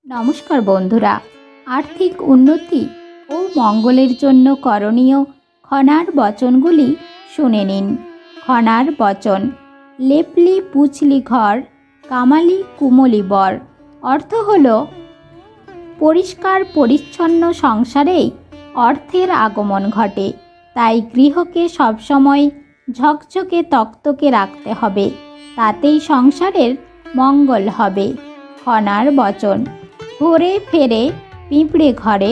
নমস্কার বন্ধুরা, আর্থিক উন্নতি ও মঙ্গলের জন্য করণীয় খনার বচনগুলি শুনে নিন। খনার বচন: লেপলি পুছলি ঘর, কামালি কুমলি বর। অর্থ হল পরিষ্কার পরিচ্ছন্ন সংসারেই অর্থের আগমন ঘটে, তাই গৃহকে সবসময় ঝকঝকে তকতকে রাখতে হবে, তাতেই সংসারের মঙ্গল হবে। খনার বচন: ঘোরে ফেরে পিঁপড়ে ঘরে,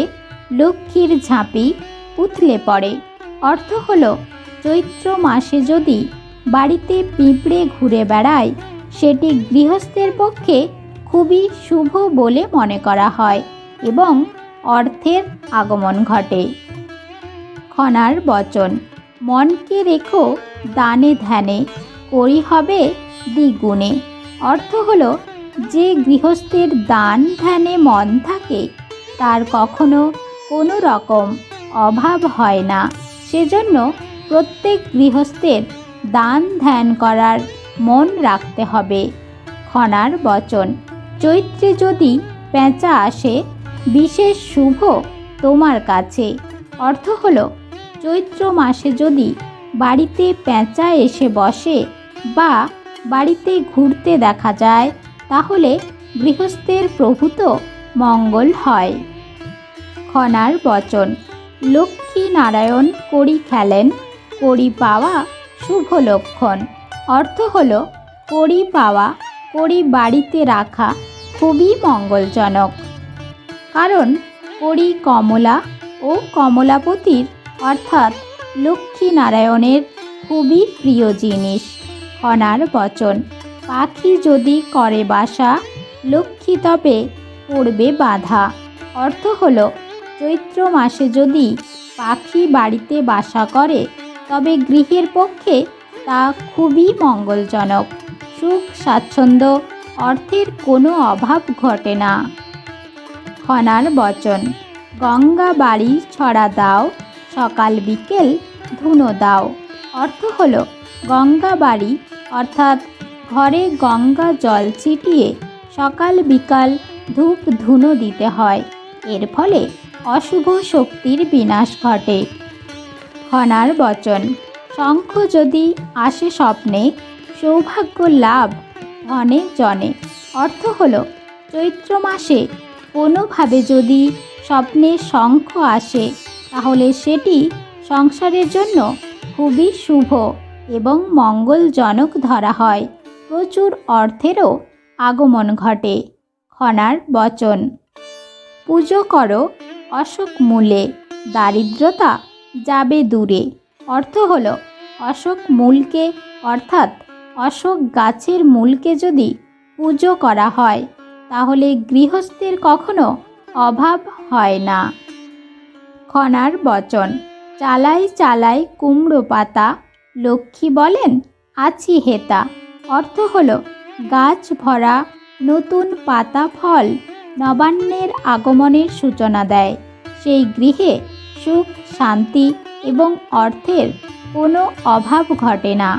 লক্ষ্মীর ঝাঁপি উথলে পড়ে। অর্থ হল চৈত্র মাসে যদি বাড়িতে পিঁপড়ে ঘুরে বেড়ায়, সেটি গৃহস্থের পক্ষে খুবই শুভ বলে মনে করা হয় এবং অর্থের আগমন ঘটে। খনার বচন: মনকে রেখো দানে ধ্যানে, করি হবে দ্বিগুণে। অর্থ হল যে গৃহস্থের দান ধ্যানে মন থাকে, তার কখনো কোনো রকম অভাব হয় না। সেজন্য প্রত্যেক গৃহস্থের দান ধ্যান করার মন রাখতে হবে। খনার বচন: চৈত্রে যদি পেঁচা আসে, বিশেষ শুভ তোমার কাছে। অর্থ হল চৈত্র মাসে যদি বাড়িতে পেঁচা এসে বসে বা বাড়িতে ঘুরতে দেখা যায়, তাহলে গৃহস্থের প্রভূত মঙ্গল হয়। খনার বচন: লক্ষ্মী নারায়ণ করি খেলেন, করি পাওয়া শুভ লক্ষণ। অর্থ হল করি পাওয়া, করি বাড়িতে রাখা খুবই মঙ্গলজনক, কারণ করি কমলা ও কমলাপতির অর্থাৎ লক্ষ্মী নারায়ণের খুবই প্রিয় জিনিস। খনার বচন: পাখি যদি করে বাসা, লক্ষ্মী তবে পড়বে বাধা। অর্থ হল চৈত্র মাসে যদি পাখি বাড়িতে বাসা করে, তবে গৃহের পক্ষে তা খুবই মঙ্গলজনক। সুখ স্বাচ্ছন্দ্য, অর্থের কোনো অভাব ঘটে না। খনার বচন: গঙ্গা বাড়ি ছড়া দাও, সকাল বিকেল ধুনো দাও। অর্থ হল গঙ্গা বাড়ি অর্থাৎ ঘরে গঙ্গা জল ছিটিয়ে সকাল বিকাল ধূপ ধুনো দিতে হয়, এর ফলে অশুভ শক্তির বিনাশ ঘটে। খনার বচন: শঙ্খ যদি আসে স্বপ্নে, সৌভাগ্য লাভ ধনে জনে। অর্থ হল চৈত্র মাসে কোনোভাবে যদি স্বপ্নে শঙ্খ আসে, তাহলে সেটি সংসারের জন্য খুবই শুভ এবং মঙ্গলজনক ধরা হয়, প্রচুর অর্থেরও আগমন ঘটে। খনার বচন: পুজো করো অশোক মূলে, দারিদ্রতা যাবে দূরে। অর্থ হল অশোক মূলকে অর্থাৎ অশোক গাছের মূলকে যদি পুজো করা হয়, তাহলে গৃহস্থের কখনো অভাব হয় না। খনার বচন: চালাই চালাই কুমড়ো পাতা, লক্ষ্মী বলেন আছি হেতা। অর্থ হল গাছ ভরা নতুন পাতা ফল নবান্নের আগমনের সূচনা দেয়, সেই গৃহে সুখ শান্তি এবং অর্থের কোনো অভাব ঘটে না।